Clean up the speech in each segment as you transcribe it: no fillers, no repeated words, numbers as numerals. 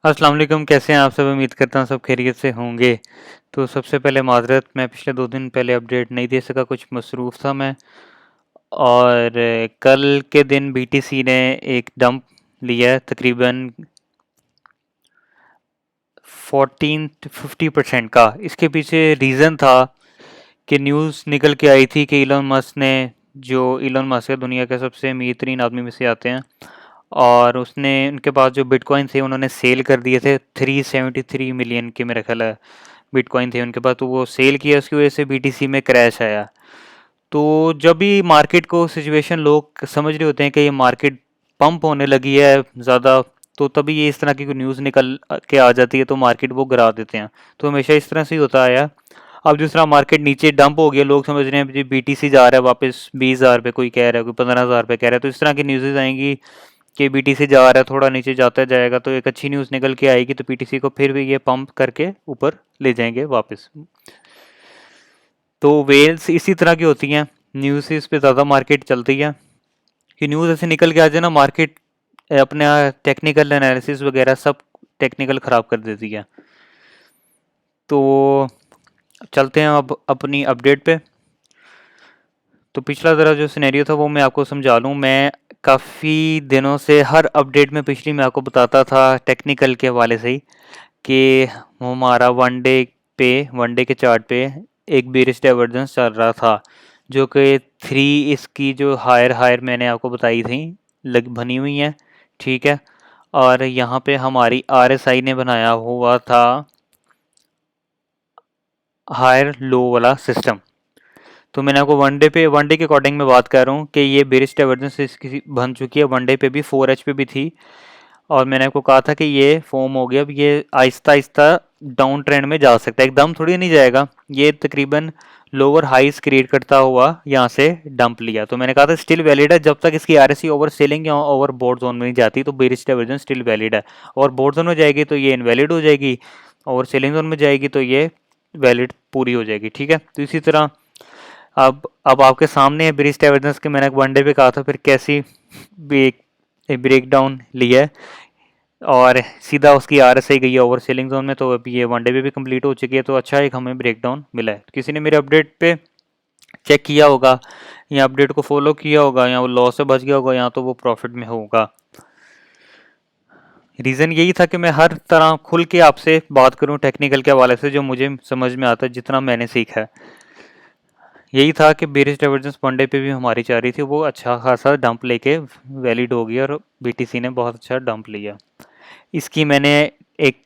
अस्सलाम वालेकुम, कैसे हैं आप सब? उम्मीद करता हूँ सब खैरियत से होंगे। तो सबसे पहले माज़रत, मैं पिछले 2 दिन पहले अपडेट नहीं दे सका, कुछ मसरूफ़ था मैं। और कल के दिन बीटीसी ने एक डंप लिया है तकरीबन 14 टू 50% का। इसके पीछे रीज़न था कि न्यूज़ निकल के आई थी कि इलॉन मस्क ने, जो इलॉन मस्क है दुनिया के सबसे अमीर तरीन आदमी में से आते हैं, और उसने उनके पास जो बिटकॉइन थे उन्होंने सेल कर दिए थे 373 मिलियन के, मेरा ख्याल है बिटकॉइन थे उनके पास, तो वो सेल किया, उसकी वजह से बीटीसी में क्रैश आया। तो जब भी मार्केट को सिचुएशन लोग समझ रहे होते हैं कि ये मार्केट पंप होने लगी है ज़्यादा, तो तभी ये इस तरह की कोई न्यूज़ निकल के आ जाती है तो मार्केट वो गिरा देते हैं। तो हमेशा इस तरह से ही होता आया। अब जिस तरह मार्केट नीचे डंप हो गया, लोग समझ रहे हैं जी बीटीसी जा रहा है वापस 20,000 पे, कोई कह रहा है, कोई 15,000 पे कह रहा है, तो इस तरह की न्यूज़ेज आएंगी कि बीटीसी जा रहा है, थोड़ा नीचे जाता जाएगा, तो एक अच्छी न्यूज़ निकल के आएगी तो बीटीसी को फिर भी ये पंप करके ऊपर ले जाएंगे वापस। तो वेल्स इसी तरह की होती हैं, न्यूज़ इस पे ज़्यादा मार्केट चलती है कि न्यूज़ ऐसे निकल के आ जाए ना, मार्केट अपने टेक्निकल एनालिसिस वगैरह सब टेक्निकल ख़राब कर देती है। तो चलते हैं अब अपनी अपडेट पे। तो पिछला ज़रा जो सिनेरियो था वो मैं आपको समझा लूँ। मैं काफ़ी दिनों से हर अपडेट में पिछली मैं आपको बताता था टेक्निकल के हवाले से ही कि हमारा वन डे के चार्ट पे एक बेरिश डाइवर्जेंस चल रहा था, जो कि 3 इसकी जो हायर हायर मैंने आपको बताई थी लग बनी हुई हैं, ठीक है। और यहाँ पे हमारी आरएसआई ने बनाया हुआ था हायर लो वाला सिस्टम। तो मैंने आपको वनडे के अकॉर्डिंग मैं बात कर रहा हूँ कि ये बेरिश डाइवर्जेंस इसकी बन चुकी है, वनडे पे भी 4H पे भी थी। और मैंने आपको कहा था कि ये फॉर्म हो गया, अब ये आहिस्ता आहिस्ता डाउन ट्रेंड में जा सकता है, एकदम थोड़ी नहीं जाएगा। ये तकरीबन लोअर हाइस क्रिएट करता हुआ यहाँ से डंप लिया, तो मैंने कहा था स्टिल वैलिड है जब तक इसकी आरएससी ओवर सेलिंग या ओवर बोर्ड जोन में नहीं जाती, तो बेरिश डाइवर्जेंस स्टिल वैलिड है। और बोर्ड जोन में जाएगी तो ये इनवैलिड हो जाएगी, और सेलिंग जोन में जाएगी तो ये वैलिड पूरी हो जाएगी, ठीक है। तो इसी तरह अब आपके सामने है ब्रिज डाइवर्जेंस के, मैंने वनडे पे कहा था फिर कैसी ब्रेक डाउन लिया है, और सीधा उसकी आरएसआई गई है ओवर सेलिंग जोन में, तो अभी ये वनडे पे भी कंप्लीट हो चुकी है, तो अच्छा एक हमें ब्रेक डाउन मिला है। किसी ने मेरे अपडेट पे चेक किया होगा या अपडेट को फॉलो किया होगा, या वो लॉस से बच गया होगा, या तो वो प्रॉफिट में होगा। रीज़न यही था कि मैं हर तरह खुल के आपसे बात करूं टेक्निकल के हवाले से, जो मुझे समझ में आता है, जितना मैंने सीखा है। यही था कि बेरिश डाइवर्जेंस वनडे पे भी हमारी चाह रही थी, वो अच्छा खासा डंप लेके वैलिड हो गया, और बीटीसी ने बहुत अच्छा डंप लिया। इसकी मैंने एक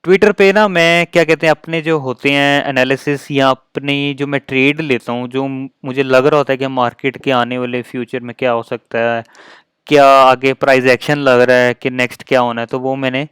ट्विटर पे ना, मैं क्या कहते हैं, अपने जो होते हैं एनालिसिस या अपनी जो मैं ट्रेड लेता हूँ, जो मुझे लग रहा होता है कि मार्केट के आने वाले फ्यूचर में क्या हो सकता है, क्या आगे प्राइस एक्शन लग रहा है कि नेक्स्ट क्या होना है, तो वो मैंने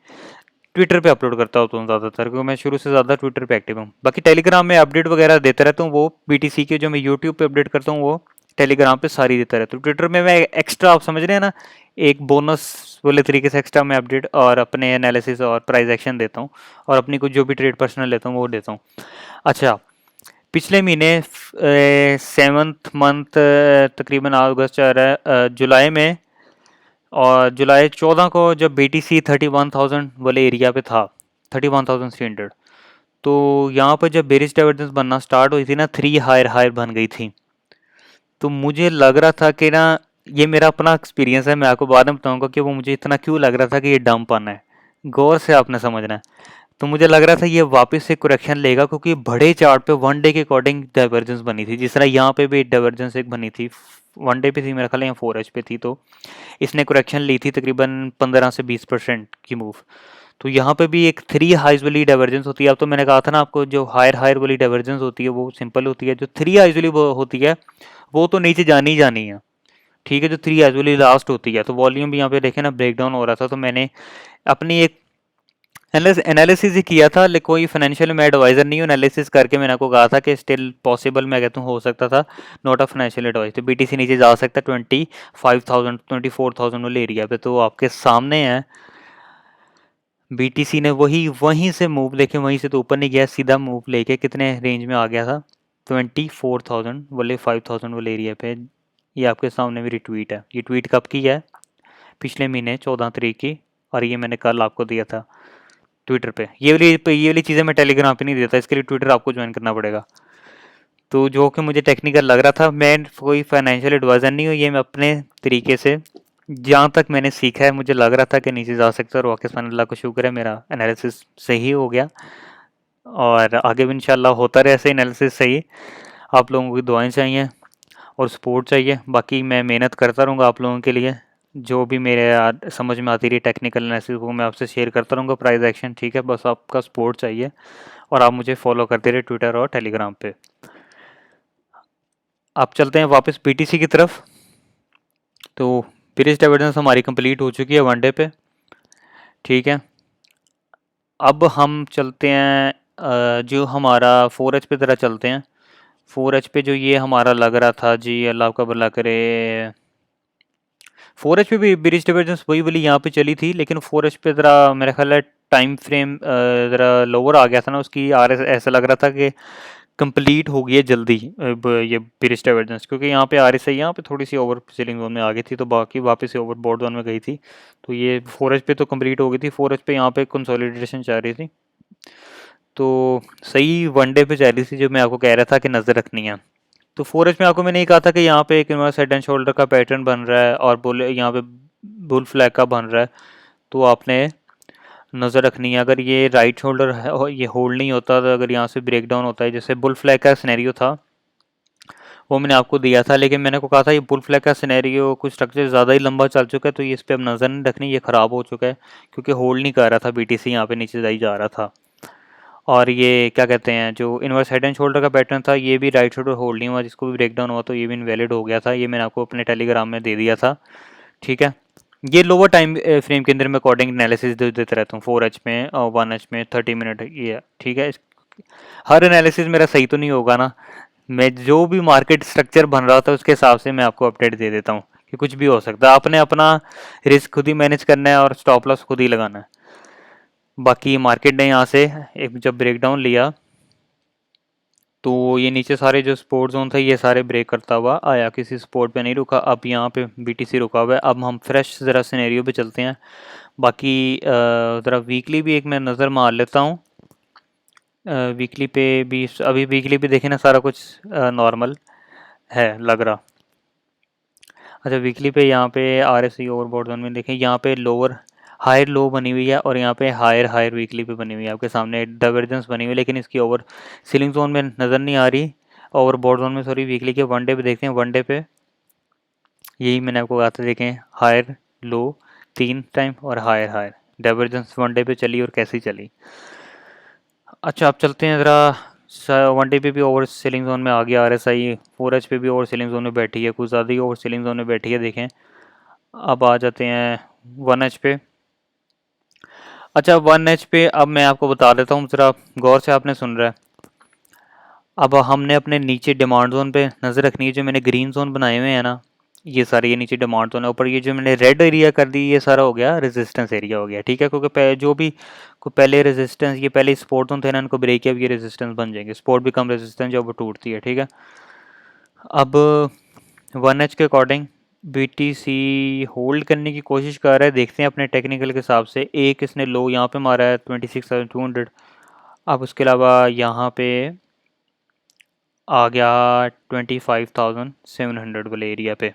ट्विटर पे अपलोड करता होता हूँ ज़्यादातर, क्योंकि मैं शुरू से ज़्यादा ट्विटर पे एक्टिव हूँ। बाकी टेलीग्राम में अपडेट वगैरह देता रहता हूँ, वो बीटीसी के जो मैं यूट्यूब पे अपडेट करता हूँ वो टेलीग्राम पे सारी देता रहता हूँ। ट्विटर में मैं एक्स्ट्रा, आप समझ रहे हैं ना, एक बोनस वाले तरीके से एक्स्ट्रा मैं अपडेट और अपने एनालिसिस और प्राइस एक्शन देता हूँ, और अपनी कुछ जो भी ट्रेड पर्सनल लेता हूँ वो देता हूँ। अच्छा, पिछले महीने 7th मंथ, तकरीबन अगस्त चल रहा है, जुलाई में, और जुलाई 14 को जब बीटीसी 31,000 वाले एरिया पे था, 31,300, तो यहाँ पर जब बेरिश डाइवर्जेंस बनना स्टार्ट हुई थी ना, 3 हायर हायर बन गई थी। तो मुझे लग रहा था कि ना, ये मेरा अपना एक्सपीरियंस है, मैं आपको बाद में बताऊंगा कि वो मुझे इतना क्यों लग रहा था कि ये डंप आना है। गौर से आपने समझना है। तो मुझे लग रहा था ये वापस से करेक्शन लेगा, क्योंकि बड़े चार्ट पे वनडे के अकॉर्डिंग डाइवर्जेंस बनी थी, जिस तरह यहाँ पे भी डाइवर्जेंस एक बनी थी, वनडे पे थी मेरा ख्याल, यहाँ 4H पे थी, तो इसने करेक्शन ली थी तकरीबन 15 से 20% की मूव। तो यहाँ पे भी एक 3 हाइज वाली डाइवर्जेंस होती है। अब तो मैंने कहा था ना आपको, जो हायर हायर वाली डाइवर्जेंस होती है वो सिंपल होती है, जो 3 हाइज वाली वो होती है वो तो नीचे जानी ही जानी है, ठीक है। जो 3 हाइज वाली लास्ट होती है, तो वॉल्यूम भी यहाँ पे देखे ना ब्रेकडाउन हो रहा था, तो मैंने अपनी एक एनालिसिस ही किया था, लेकिन कोई फाइनेंशियल में एडवाइजर नहीं हूँ, एनालिसिस करके मैंने आपको कहा था कि स्टिल पॉसिबल, मैं कहता हूँ हो सकता था, नॉट अ फाइनेंशियल एडवाइस, तो बीटीसी नीचे जा सकता है 25,000 24,000 वाले एरिया पे, तो आपके सामने है। बीटीसी ने वही वहीं से मूव लेके, वहीं से तो ऊपर नहीं गया, सीधा मूव लेके कितने रेंज में आ गया था, 24,000 वाले 5,000 वाले एरिया पे। ये आपके सामने मेरी ट्वीट है, ये ट्वीट कब की है, पिछले महीने 14 तारीख की, और ये मैंने कल आपको दिया था। ट्विटर पे। ये वाली चीज़ें मैं टेलीग्राम पे नहीं देता, इसके लिए ट्विटर आपको ज्वाइन करना पड़ेगा। तो जो कि मुझे टेक्निकल लग रहा था, मैं कोई फाइनेंशियल एडवाइज़र नहीं हूँ, ये मैं अपने तरीके से जहाँ तक मैंने सीखा है मुझे लग रहा था कि नीचे जा सकता है, और वाक़ई सुभान अल्लाह का शुक्र है मेरा एनालिसिस सही हो गया, और आगे भी इंशाल्लाह होता रहे ऐसे एनालिसिस सही। आप लोगों की दुआएं चाहिए और सपोर्ट चाहिए, बाकी मैं मेहनत करता रहूँगा आप लोगों के लिए। जो भी मेरे समझ में आती रही टेक्निकल एनालिसिस वो मैं आपसे शेयर करता रहूँगा, प्राइस एक्शन, ठीक है। बस आपका सपोर्ट चाहिए और आप मुझे फॉलो करते रहे ट्विटर और टेलीग्राम पे। आप चलते हैं वापस बीटीसी की तरफ। तो ब्रिज डाइवर्जेंस हमारी कंप्लीट हो चुकी है वनडे पे, ठीक है। अब हम चलते हैं जो हमारा 4H पे ज़रा चलते हैं। 4H पे जो ये हमारा लग रहा था जी, अल्लाह आपका भला करे, 4H पे भी ब्रिज डाइवर्जेंस वही वाली यहाँ पे चली थी, लेकिन 4H पे ज़रा मेरा ख्याल है टाइम फ्रेम ज़रा लोअर आ गया था ना उसकी, ऐसा लग रहा था कि कंप्लीट हो गई है जल्दी ये ब्रिज डाइवर्जेंस, क्योंकि यहाँ पे RSI यहाँ पे थोड़ी सी ओवर सेलिंग जोन में आ गई थी, तो बाकी वापस से ओवर बोर्ड जोन में गई थी। तो ये 4H पे तो कंप्लीट हो गई थी, 4H पे यहाँ पे कंसोलिडेशन चल रही थी, तो सही वनडे पे चल रही थी, जो मैं आपको कह रहा था कि नज़र रखनी है। तो 4H में आपको मैंने ये कहा था कि यहाँ पे एक इनवर्स हेड एंड शोल्डर का पैटर्न बन रहा है और बुल यहाँ पे बुल फ्लैग का बन रहा है, तो आपने नज़र रखनी है। अगर ये राइट शोल्डर है और ये होल्ड नहीं होता, तो अगर यहाँ से ब्रेक डाउन होता है, जैसे बुल फ्लैग का सिनेरियो था वो मैंने आपको दिया था, लेकिन मैंने को कहा था ये बुल फ्लैग का सिनेरियो कुछ स्ट्रक्चर ज़्यादा ही लंबा चल चुका है, तो ये इस पर अब नज़र नहीं रखनी, ये ख़राब हो चुका है, क्योंकि होल्ड नहीं कर रहा था BTC, यहाँ पे नीचे जाई जा रहा था। और ये क्या कहते हैं, जो इनवर्स हेड एंड शोल्डर का पैटर्न था ये भी राइट शोल्डर होल्ड नहीं हुआ, जिसको भी ब्रेक डाउन हुआ तो ये भी इनवैलिड हो गया था, ये मैंने आपको अपने टेलीग्राम में दे दिया था, ठीक है। ये लोअर टाइम फ्रेम के अंदर मैं अकॉर्डिंग एनालिसिस देते रहता हूँ, 4H में और 1H में 30 मिनट, ये ठीक है। हर एनालिसिस मेरा सही तो नहीं होगा ना, मैं जो भी मार्केट स्ट्रक्चर बन रहा था उसके हिसाब से मैं आपको अपडेट दे देता हूँ कि कुछ भी हो सकता है, आपने अपना रिस्क खुद ही मैनेज करना है और स्टॉप लॉस खुद ही लगाना है। बाकी मार्केट ने यहाँ से एक जब ब्रेक डाउन लिया तो ये नीचे सारे जो सपोर्ट जोन थे ये सारे ब्रेक करता हुआ आया, किसी सपोर्ट पे नहीं रुका। अब यहाँ पे BTC रुका हुआ है। अब हम फ्रेश ज़रा सिनेरियो पे चलते हैं। बाकी ज़रा वीकली भी एक मैं नज़र मार लेता हूँ। वीकली पे भी अभी वीकली पे देखें ना, सारा कुछ नॉर्मल है लग रहा। अच्छा, वीकली पे यहाँ पे RSI ओवरबॉट जोन में देखें, यहाँ पे लोअर हायर लो बनी हुई है और यहाँ पे हायर हायर वीकली पे बनी हुई है, आपके सामने डाइवर्जेंस बनी हुई है, लेकिन इसकी ओवर सीलिंग जोन में नज़र नहीं आ रही, ओवर बॉट जोन में सॉरी। वीकली के वनडे पे देखते हैं, वनडे पे यही मैंने आपको कहा था, देखें हायर लो 3 टाइम और हायर हायर, डाइवर्जेंस वनडे पे चली और कैसी चली। अच्छा, आप चलते हैं ज़रा, वनडे पे भी ओवर सेलिंग जोन में आ गया RSI, 4H पे भी ओवर सेलिंग जोन में बैठी है, कुछ ज़्यादा ही ओवर सेलिंग जोन में बैठी है, देखें। अब आ जाते हैं 1H पे। अच्छा, 1H पे अब मैं आपको बता देता हूँ, ज़रा गौर से आपने सुन रहा है। अब हमने अपने नीचे डिमांड जोन पे नज़र रखनी है, जो मैंने ग्रीन जोन बनाए हुए हैं ना, ये सारे, ये नीचे डिमांड जोन है, ऊपर ये जो मैंने रेड एरिया कर दी ये सारा हो गया रेजिस्टेंस एरिया हो गया, ठीक है। क्योंकि जो भी को पहले रेजिस्टेंस, ये पहले सपोर्ट जोन थे ना, इनको ब्रेक किया, अब ये रेजिस्टेंस बन जाएंगे, सपोर्ट भी कम रेजिस्टेंस जब वो टूटती है, ठीक है। अब 1H के अकॉर्डिंग BTC होल्ड करने की कोशिश कर रहा है, देखते हैं अपने टेक्निकल के हिसाब से। एक इसने लो यहाँ पे मारा है 26,200। अब उसके अलावा यहाँ पे आ गया 25,700 वाले एरिया पे,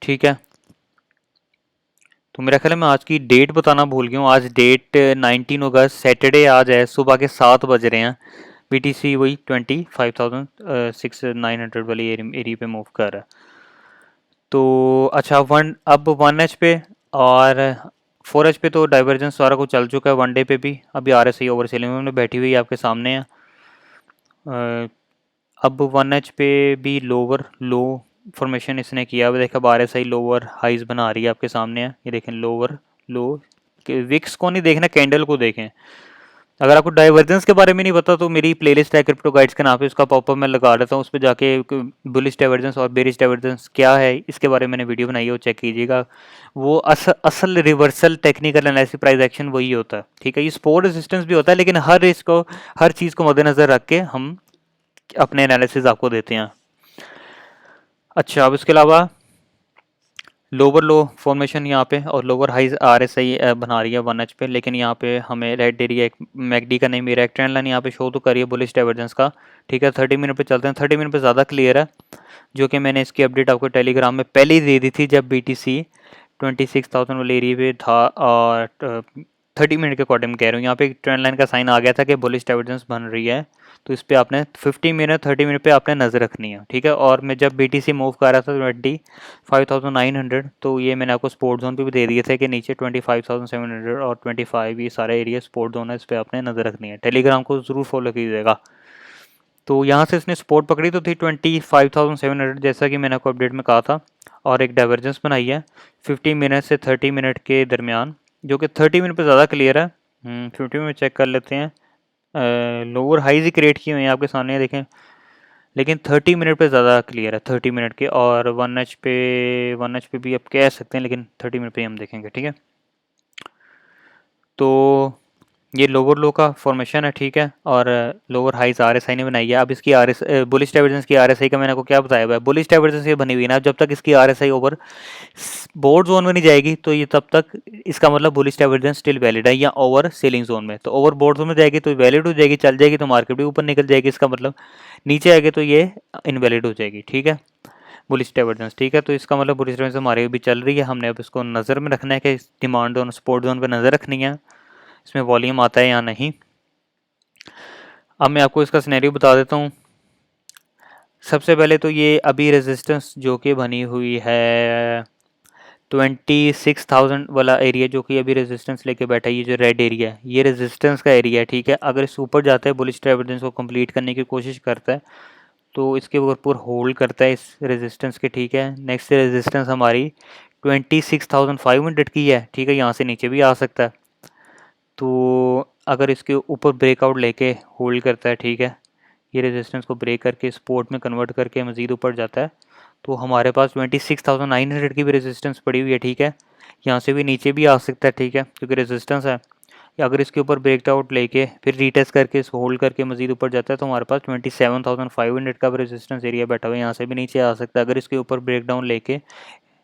ठीक है। तो मेरा ख्याल है मैं आज की डेट बताना भूल गया हूँ, आज डेट 19 अगस्त सैटरडे आज है, सुबह के 7 बज रहे हैं। BTC वही 25,900 वाली एरिया पे मूव कर रहा है। तो अच्छा, अब 1H पे और 4H पे तो डाइवर्जेंस सारा कुछ चल चुका है, वनडे पे भी अभी RSI ओवर सेलिंग में बैठी हुई है, आपके सामने है। अब 1H पे भी लोअर लो फॉर्मेशन इसने किया हुआ, देखा RSI लोअर हाइज बना रही है, आपके सामने है, ये देखें लोअर लो। विक्स को नहीं देखना, कैंडल को देखें। अगर आपको डाइवर्जेंस के बारे में नहीं पता तो मेरी प्लेलिस्ट है क्रिप्टो गाइड्स के नाम पे, उसका पॉपअप मैं लगा देता हूँ, उस पर जाके बुलिश डाइवर्जेंस और बेरिश डाइवर्जेंस क्या है इसके बारे में मैंने वीडियो बनाई है, वो चेक कीजिएगा। वो असल reversal technical analysis price action वही होता है, ठीक है। ये सपोर्ट रेजिस्टेंस भी होता है, लेकिन हर चीज़ को मद्देनजर रख के हम अपने एनालिसिस आपको देते हैं। अच्छा, अब इसके अलावा लोअर लो फॉर्मेशन यहाँ पे और लोअर हाइज RSI बना रही है 1H पे, लेकिन यहाँ पे हमें रेड एरिया एक मैकडी का नहीं मेरा एक ट्रेंड लाइन यहाँ पे शो तो करिए बुलिश डाइवर्जेंस का। ठीक है, 30 मिनट पे चलते हैं। 30 मिनट पे ज़्यादा क्लियर है, जो कि मैंने इसकी अपडेट आपको टेलीग्राम में पहले ही दे दी थी जब BTC 26,000 वाले एरिया पे था। और 30 मिनट के अकॉर्डिंग कह रहा हूँ, यहाँ पे एक ट्रेंड लाइन का साइन आ गया था कि बुलिश डाइवर्जेंस बन रही है, तो इस पर आपने 50 मिनट 30 मिनट पे आपने नज़र रखनी है। ठीक है, और मैं जब BTC मूव कर रहा था 25,900, तो ये मैंने आपको स्पोर्ट जोन पे भी दे दिए थे कि नीचे 25,700 और 25 ये सारे एरिया स्पोर्ट जोन है, इस पर आपने नज़र रखनी है। टेलीग्राम को ज़रूर फॉलो कीजिएगा। तो यहाँ से इसने सपोर्ट पकड़ी तो थी 25,700, जैसा कि मैंने आपको अपडेट में कहा था, और एक डाइवर्जेंस बनाई है 50 मिनट से 30 मिनट के दरमियान, जो कि 30 मिनट पे ज़्यादा क्लियर है। 50 मिनट चेक कर लेते हैं। लोअर हाईज ही क्रिएट किए हुए हैं आपके सामने देखें, लेकिन 30 मिनट पे ज़्यादा क्लियर है 30 मिनट के। और 1H पे भी आप कह सकते हैं, लेकिन 30 मिनट पे हम देखेंगे। ठीक है, तो ये लोअर लो का फॉर्मेशन है। ठीक है, और लोअर हाइज RSI ने बनाई है। अब इसकी बुलिश डाइवर्जेंस की RSI का मैंने आपको क्या बताया हुआ है, बुलिश डाइवर्जेंस ये बनी हुई है ना, जब तक इसकी RSI ओवर बोर्ड जोन में नहीं जाएगी तो ये तब तक इसका मतलब बुलिश डाइवर्जेंस स्टिल वैलिड है, या ओवर सेलिंग जोन में। तो ओवर बोर्ड जोन में जाएगी तो वैलिड हो जाएगी, चल जाएगी तो मार्केट भी ऊपर निकल जाएगी, इसका मतलब नीचे आएगी तो ये इनवैलिड हो जाएगी। ठीक है, बुलिश डाइवर्जेंस। ठीक है, तो इसका मतलब बुलिश डाइवर्जेंस हमारे भी चल रही है, हमने अब इसको नज़र में रखना है कि डिमांड जोन सपोर्ट जोन पर नज़र रखनी है, इसमें वॉल्यूम आता है या नहीं। अब मैं आपको इसका सिनेरियो बता देता हूँ। सबसे पहले तो ये अभी रेजिस्टेंस जो कि बनी हुई है 26,000 वाला एरिया, जो कि अभी रेजिस्टेंस लेके बैठा है, ये जो रेड एरिया है ये रेजिस्टेंस का एरिया है। ठीक है, अगर इस ऊपर जाता है बुलिश डाइवर्जेंस को कंप्लीट करने की कोशिश करता है तो इसके ऊपर होल्ड करता है इस रेजिस्टेंस के। ठीक है, नेक्स्ट रेजिस्टेंस हमारी 26,500 की है। ठीक है, यहाँ से नीचे भी आ सकता है, तो अगर इसके ऊपर ब्रेकआउट लेके होल्ड करता है, ठीक है, ये रेजिस्टेंस को ब्रेक करके सपोर्ट में कन्वर्ट करके मज़ीद ऊपर जाता है, तो हमारे पास 26,900 की भी रेजिस्टेंस पड़ी हुई है। ठीक है, यहाँ से भी नीचे भी आ सकता है। ठीक है, क्योंकि रेजिस्टेंस है। या अगर इसके ऊपर ब्रेकआउट लेके फिर रीटेस्ट करके इस होल्ड करके मज़ीद ऊपर जाता है, तो हमारे पास 27,500 का भी रेजिस्टेंस एरिया बैठा हुआ है, यहाँ से भी नीचे आ सकता है। अगर इसके ऊपर ब्रेकडाउन लेके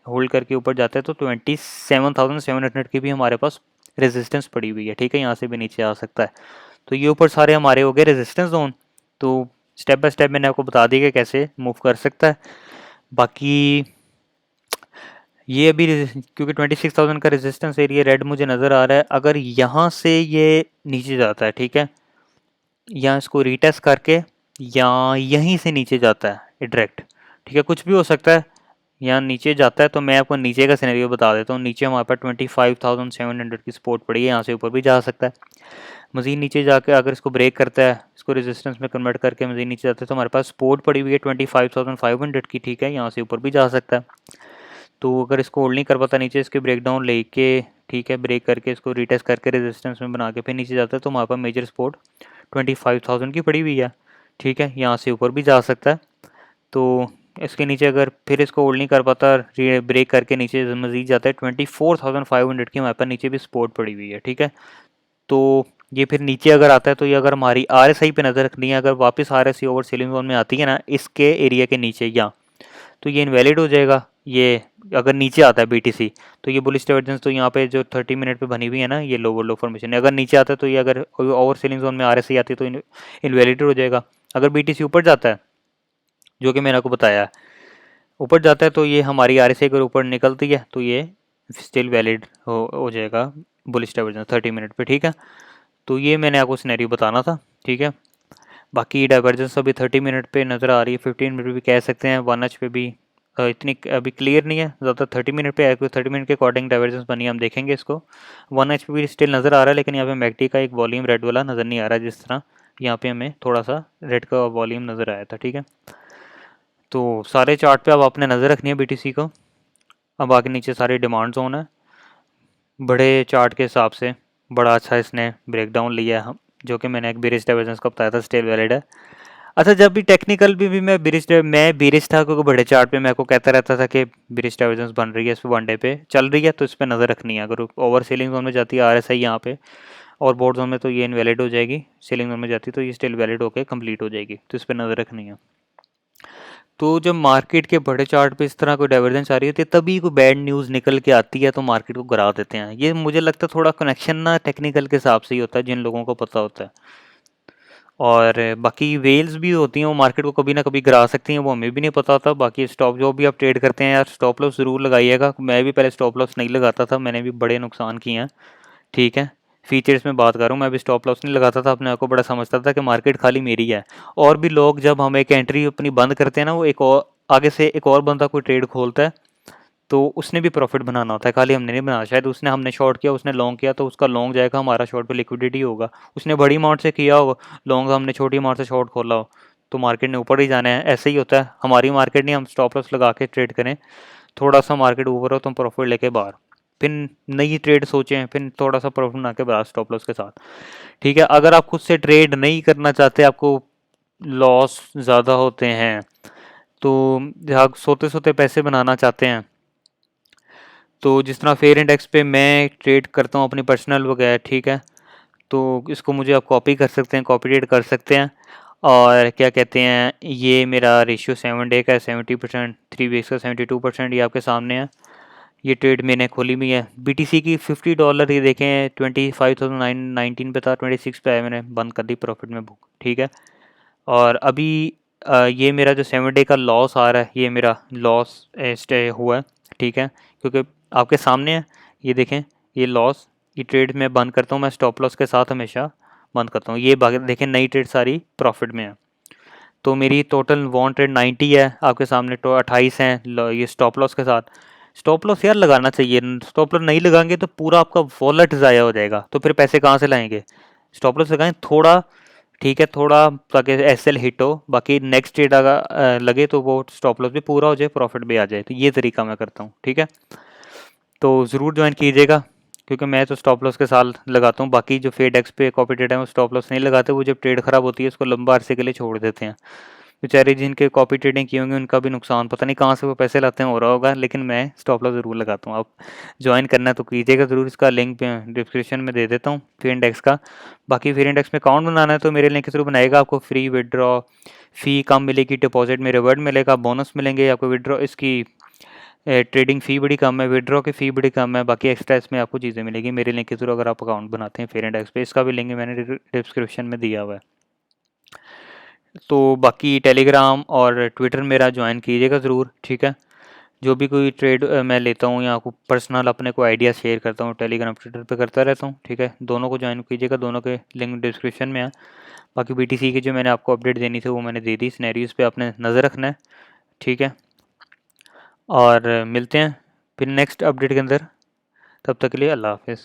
होल्ड करके ऊपर जाता है तो 27,700 की भी हमारे पास रेजिस्टेंस पड़ी हुई है। ठीक है, यहाँ से भी नीचे आ सकता है। तो ये ऊपर सारे हमारे हो गए रेजिस्टेंस जोन। तो स्टेप बाय स्टेप मैंने आपको बता दिया कि कैसे मूव कर सकता है। बाकी ये अभी क्योंकि 26,000 का रेजिस्टेंस एरिया रेड मुझे नज़र आ रहा है, अगर यहाँ से ये नीचे जाता है, ठीक है, या इसको रीटेस्ट करके या यहीं से नीचे जाता है डायरेक्ट, ठीक है, कुछ भी हो सकता है, यहाँ नीचे जाता है, तो मैं आपको नीचे का सिनेरियो बता देता हूँ। नीचे हमारे पास 25,700 की सपोर्ट पड़ी है, यहाँ से ऊपर भी जा सकता है। मज़ीद नीचे जाकर अगर इसको ब्रेक करता है, इसको रेजिस्टेंस में कन्वर्ट करके मज़ीद नीचे जाता है, तो हमारे पास सपोर्ट पड़ी हुई है 25,500 की। ठीक है, यहाँ से ऊपर भी जा सकता है। तो अगर इसको होल्ड नहीं कर पाता नीचे, इसके ब्रेकडाउन लेके, ठीक है, ब्रेक करके इसको रीटेस्ट करके रेजिस्टेंस में बना के फिर नीचे जाता है, तो हमारे पास मेजर सपोर्ट 25,000 की पड़ी हुई है। ठीक है, यहाँ से ऊपर भी जा सकता है। तो इसके नीचे अगर फिर इसको होल्ड नहीं कर पाता, ब्रेक करके नीचे मजीद जाता है, 24,500 की हमारे पास नीचे भी सपोर्ट पड़ी हुई है। ठीक है, तो ये फिर नीचे अगर आता है तो ये अगर हमारी RSI पे नज़र रखनी है, अगर वापस RSI ओवर सेलिंग जोन में आती है ना इसके एरिया के नीचे, या तो ये इनवैलिड हो जाएगा। ये अगर नीचे आता है BTC, तो ये बुलिश डाइवर्जेंस तो यहाँ पे जो 30 मिनट पे बनी हुई है ना, ये लोअर लो फॉर्मेशन है, अगर नीचे आता है तो ये अगर ओवर सेलिंग जोन में RSI आती है तो इनवैलिड हो जाएगा। अगर BTC ऊपर जाता है, जो कि मैंने आपको बताया है, ऊपर जाता है, तो ये हमारी RSI अगर ऊपर निकलती है तो ये स्टिल वैलिड हो जाएगा बुलिश डाइवर्जेंस 30 मिनट पे। ठीक है, तो ये मैंने आपको सिनेरियो बताना था। ठीक है, बाकी डाइवर्जेंस अभी 30 मिनट पे नज़र आ रही है, 15 मिनट भी कह सकते हैं, 1H पे भी इतनी अभी क्लियर नहीं है ज़्यादा। 30 मिनट पे है, 30 मिनट के अकॉर्डिंग डाइवर्जेंस बनी है, हम देखेंगे इसको। 1H पे भी स्टिल नज़र आ रहा है, लेकिन यहाँ पे मैकडी का एक वॉल्यूम रेड वाला नज़र नहीं आ रहा है, जिस तरह यहाँ पे हमें थोड़ा सा रेड का वॉल्यूम नज़र आया था। ठीक है, तो सारे चार्ट पे अब आपने नज़र रखनी है BTC को। अब आगे नीचे सारे डिमांड जोन है, बड़े चार्ट के हिसाब से बड़ा अच्छा इसने ब्रेकडाउन लिया है, हम जो कि मैंने एक बेरिश डाइवर्जेंस का बताया था, स्टिल वैलिड है। अच्छा, जब भी टेक्निकल भी मैं बेरिश था, क्योंकि बड़े चार्ट पे मैं को कहता रहता था कि बेरिश डाइवर्जेंस बन रही है, इस पर वन डे पे चल रही है, तो इस पर नज़र रखनी है। अगर ओवर सेलिंग जोन में जाती है RSI यहाँ पे और बोर्ड जोन में, तो ये इनवैलिड हो जाएगी। सेलिंग जोन में जाती तो ये स्टिल वैलिड होकर कंप्लीट हो जाएगी, तो इस पर नज़र रखनी है। तो जब मार्केट के बड़े चार्ट पे इस तरह कोई डाइवर्जेंस आ रही होती है तभी कोई बैड न्यूज़ निकल के आती है तो मार्केट को गिरा देते हैं। ये मुझे लगता है थोड़ा कनेक्शन ना टेक्निकल के हिसाब से ही होता है जिन लोगों को पता होता है। और बाकी वेल्स भी होती हैं वो मार्केट को कभी ना कभी गिरा सकती हैं, वो हमें भी नहीं पता होता। बाकी स्टॉप जो भी आप ट्रेड करते हैं यार स्टॉप लॉस ज़रूर लगाइएगा। मैं भी पहले स्टॉप लॉस नहीं लगाता था, मैंने भी बड़े नुकसान किए हैं। ठीक है, फीचर्स में बात कर रहा हूँ, मैं भी स्टॉप लॉस नहीं लगाता था, अपने आप को बड़ा समझता था कि मार्केट खाली मेरी है। और भी लोग जब हम एक एंट्री अपनी बंद करते हैं ना, वो एक और आगे से एक और बंदा कोई ट्रेड खोलता है तो उसने भी प्रॉफिट बनाना होता है, खाली हमने नहीं बनाना। शायद उसने हमने शॉर्ट किया, उसने लॉन्ग किया तो उसका लॉन्ग जाएगा, हमारा शॉर्ट पे लिक्विडिटी होगा। उसने बड़ी अमाउंट से किया होगा लॉन्ग, हमने छोटी अमाउंट से शॉर्ट खोला हो, तो मार्केट ने ऊपर ही जाना है। ऐसे ही होता है, हमारी मार्केट नहीं हम स्टॉप लॉस लगा के ट्रेड करें, थोड़ा सा मार्केट ऊपर हो तो हम प्रॉफिट लेके बाहर, फिर नई ट्रेड सोचें, फिर थोड़ा सा प्रॉफिट बना के बाहर स्टॉप लॉस के साथ। ठीक है, अगर आप खुद से ट्रेड नहीं करना चाहते, आपको लॉस ज़्यादा होते हैं, तो आप सोते सोते पैसे बनाना चाहते हैं, तो जिस तरह फेयर इंडेक्स पे मैं ट्रेड करता हूँ अपनी पर्सनल वगैरह, ठीक है, तो इसको मुझे आप कॉपी कर सकते हैं, कॉपी ट्रेड कर सकते हैं। और क्या कहते हैं, ये मेरा रेशियो 7 डे का है, 70%, 3 वीक्स का 72%, ये आपके सामने है। ये ट्रेड मैंने खोली हुई है बीटीसी की $50, ये देखें 25,919 पे था, 26 पे आया, मैंने बंद कर दी प्रॉफिट में बुक। ठीक है, और अभी ये मेरा जो 7 डे का लॉस आ रहा है, ये मेरा लॉस स्टे हुआ है। ठीक है, क्योंकि आपके सामने है, ये देखें, ये लॉस, ये ट्रेड मैं बंद करता हूँ, मैं स्टॉप लॉस के साथ हमेशा बंद करता हूँ। ये देखें नई ट्रेड सारी प्रॉफिट में है। तो मेरी टोटल वॉन ट्रेड 90 है, आपके सामने तो 28 हैं ये स्टॉप लॉस के साथ। स्टॉप लॉस यार लगाना चाहिए, स्टॉप लॉस नहीं लगाएंगे तो पूरा आपका वॉलेट ज़ाया हो जाएगा, तो फिर पैसे कहाँ से लाएंगे। स्टॉप लॉस लगाएं थोड़ा, ठीक है, थोड़ा, ताकि एसएल हिट हो, बाकी नेक्स्ट ट्रेड अगर लगे तो वो स्टॉप लॉस भी पूरा हो जाए, प्रॉफिट भी आ जाए। तो ये तरीका मैं करता हूँ। ठीक है, तो ज़रूर ज्वाइन कीजिएगा, क्योंकि मैं तो स्टॉप लॉस के साथ लगाता हूँ। बाकी जो फेड एक्स पे कॉपी ट्रेड है वो स्टॉप लॉस नहीं लगाते, वो जब ट्रेड खराब होती है उसको लंबा अरसे के लिए छोड़ देते हैं। बेचारे जिनके कॉपी ट्रेडिंग की होंगी उनका भी नुकसान, पता नहीं कहाँ से वो पैसे लाते हैं, हो रहा होगा, लेकिन मैं स्टॉप लॉस ज़रूर लगाता हूँ। आप ज्वाइन करना तो कीजिएगा ज़रूर, इसका लिंक डिस्क्रिप्शन में दे देता हूँ फेयर इंडेक्स का। बाकी फेयर इंडेक्स में अकाउंट बनाना है तो मेरे लिंक के थ्रू बनाएगा, आपको फ्री विड्रॉ, फ़ी कम मिलेगी, डिपॉजिट में रिवर्ड मिलेगा, बोनस मिलेंगे आपको, विड्रॉ इसकी ट्रेडिंग फ़ी बड़ी कम है, विड्रॉ की फ़ी बड़ी कम है, बाकी एक्स्ट्रा इसमें आपको चीज़ें मिलेगी मेरे लिंक के थ्रू अगर आप अकाउंट बनाते हैं फेयर इंडेक्स पे। इसका भी लिंक मैंने डिस्क्रिप्शन में दिया हुआ है। तो बाकी टेलीग्राम और ट्विटर मेरा ज्वाइन कीजिएगा ज़रूर। ठीक है, जो भी कोई ट्रेड मैं लेता हूँ या आपको पर्सनल अपने को आइडिया शेयर करता हूँ, टेलीग्राम ट्विटर पे करता रहता हूँ। ठीक है, दोनों को ज्वाइन कीजिएगा, दोनों के लिंक डिस्क्रिप्शन में है। बाकी बीटीसी की जो मैंने आपको अपडेट देनी थी वो मैंने दे दी, सिनेरियोज़ पे आपने नज़र रखना है। ठीक है, और मिलते हैं फिर नेक्स्ट अपडेट के अंदर, तब तक के लिए अल्लाह हाफिज़।